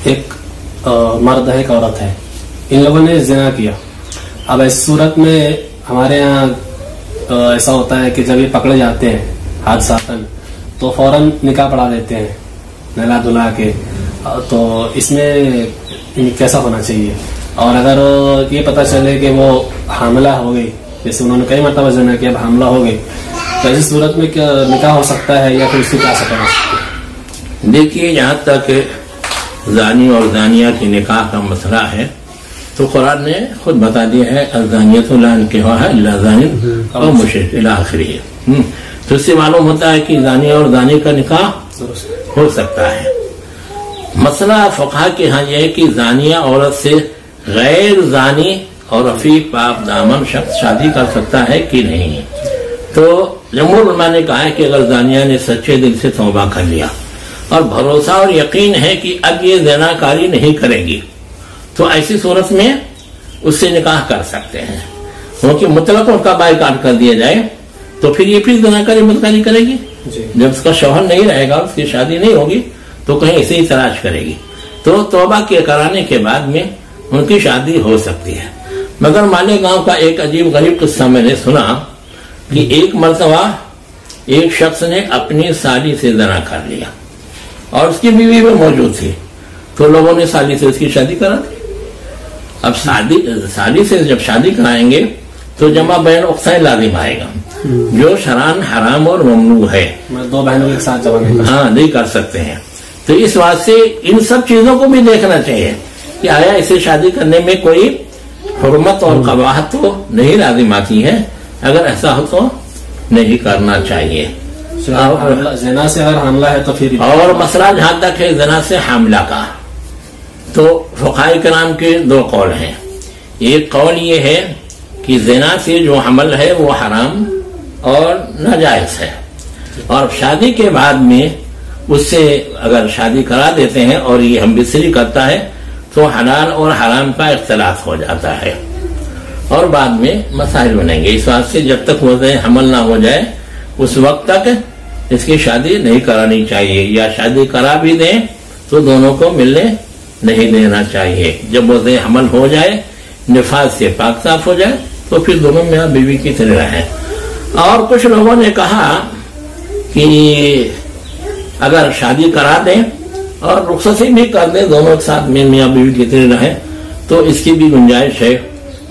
ایک مرد ہے ایک عورت ہے, ان لوگوں نے زنا کیا. اب اس صورت میں ہمارے یہاں ایسا ہوتا ہے کہ جب یہ پکڑے جاتے ہیں حادثاتاً تو فوراً نکاح پڑھا دیتے ہیں نہلا دھلا کے. تو اس میں کیسا ہونا چاہیے؟ اور اگر یہ پتا چلے کہ وہ حاملہ ہو گئی, جیسے انہوں نے کئی مرتبہ زنا کیا, اب حاملہ ہو گئی, تو ایسی صورت میں کیا نکاح ہو سکتا ہے یا پھر اس کی کیا سزا ہو سکتی ہے؟ دیکھیے, یہاں تک زانی اور زانیہ کی نکاح کا مسئلہ ہے تو قرآن نے خود بتا دیا ہے الزانیۃ لا ينکحها الا زان او مشرک الی آخرہ. تو اس سے معلوم ہوتا ہے کہ زانی اور زانی کا نکاح ہو سکتا ہے. مسئلہ فقہا کے ہاں یہ ہے کہ زانیہ عورت سے غیر زانی اور عفیف پاک دامن شخص شادی کر سکتا ہے کہ نہیں. تو جمہور علماء نے کہا ہے کہ اگر زانیہ نے سچے دل سے توبہ کر لیا اور بھروسہ اور یقین ہے کہ اب یہ زنا کاری نہیں کرے گی تو ایسی صورت میں اس سے نکاح کر سکتے ہیں, کیونکہ مطلق ان کا بائیکاٹ کر دیا جائے تو پھر یہ پھر زنا کاری متکاری کرے گی. جب اس کا شوہر نہیں رہے گا, اس کی شادی نہیں ہوگی تو کہیں اسے ہی تلاش کرے گی. تو توبہ کے کرانے کے بعد میں ان کی شادی ہو سکتی ہے. مگر مالیگاؤں کا ایک عجیب غریب قصہ میں نے سنا کہ ایک مرتبہ ایک شخص نے اپنی سالی سے زنا کر لیا اور اس کی بیوی بھی موجود تھی, تو لوگوں نے سالی سے اس کی شادی کرا دی. اب سالی سے جب شادی کرائیں گے تو جمع بین اختین لازم آئے گا, جو شرعاً حرام اور ممنوع ہے. دو بہنوں کے ساتھ جمع ہاں نہیں کر سکتے ہیں. تو اس واسطے ان سب چیزوں کو بھی دیکھنا چاہیے کہ آیا اسے شادی کرنے میں کوئی حرمت اور قباحت تو نہیں لازم آتی ہے. اگر ایسا ہو تو نہیں کرنا چاہیے. زنا سے اگر حاملہ ہے تو پھر, اور مسئلہ جہاں تک ہے زنا سے حاملہ کا, تو فقہاء کرام کے دو قول ہیں. ایک قول یہ ہے کہ زنا سے جو حمل ہے وہ حرام اور ناجائز ہے, اور شادی کے بعد میں اس سے اگر شادی کرا دیتے ہیں اور یہ ہم بستری کرتا ہے تو حلال اور حرام کا اختلاف ہو جاتا ہے اور بعد میں مسائل بنیں گے. اس واسطے جب تک وضع حمل نہ ہو جائے اس وقت تک اس کی شادی نہیں کرانی چاہیے, یا شادی کرا بھی دیں تو دونوں کو ملنے نہیں دینا چاہیے. جب وضع حمل ہو جائے, نفاذ سے پاک صاف ہو جائے تو پھر دونوں میاں بیوی کی طرح رہیں. اور کچھ لوگوں نے کہا کہ اگر شادی کرا دیں اور رخصتی بھی کر دیں, دونوں ایک ساتھ میں میاں بیوی کی طرح رہیں, تو اس کی بھی گنجائش ہے,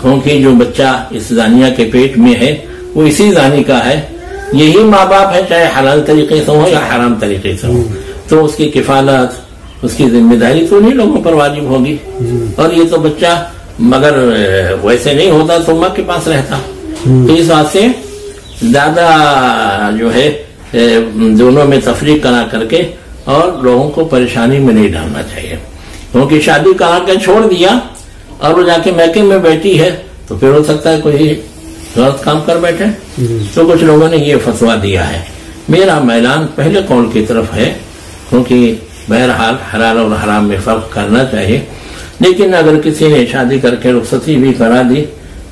کیونکہ جو بچہ اس زانیہ کے پیٹ میں ہے وہ اسی زانی کا ہے. یہی ماں باپ ہے, چاہے حلال طریقے سے ہو یا حرام طریقے سے ہو, تو اس کی کفالت, اس کی ذمہ داری تو نہیں لوگوں پر واجب ہوگی. اور یہ تو بچہ مگر ویسے نہیں ہوتا تو ماں کے پاس رہتا. تو اس بات سے زیادہ جو ہے دونوں میں تفریق کرا کر کے اور لوگوں کو پریشانی میں نہیں ڈالنا چاہیے, کیونکہ شادی کرا کے چھوڑ دیا اور وہ جا کے میکے میں بیٹھی ہے تو پھر ہو سکتا ہے کوئی غلط کام کر بیٹھے. تو کچھ لوگوں نے یہ فتویٰ دیا ہے. میرا میلان پہلے قول کی طرف ہے, کیونکہ بہرحال حلال اور حرام میں فرق کرنا چاہیے. لیکن اگر کسی نے شادی کر کے رخصتی بھی کرا دی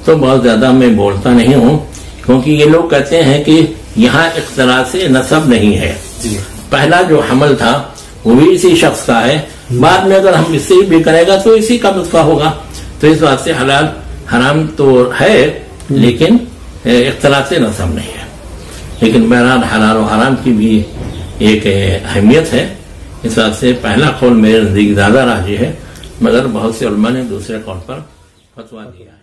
تو بہت زیادہ میں بولتا نہیں ہوں, کیونکہ یہ لوگ کہتے ہیں کہ یہاں اختلاط نسب نہیں ہے. پہلا جو حمل تھا وہ بھی اسی شخص کا ہے, بعد میں اگر ہم اس سے بھی کرے گا تو اسی کا نطفہ ہوگا. تو اس بات سے حلال حرام تو ہے لیکن اختلاط نسب نہیں ہے. لیکن بہرحال حلال و حرام کی بھی ایک اہمیت ہے. اس بات سے پہلا قول میرے نزدیک زیادہ راجح ہے, مگر بہت سے علماء نے دوسرے قول پر فتویٰ دیا ہے.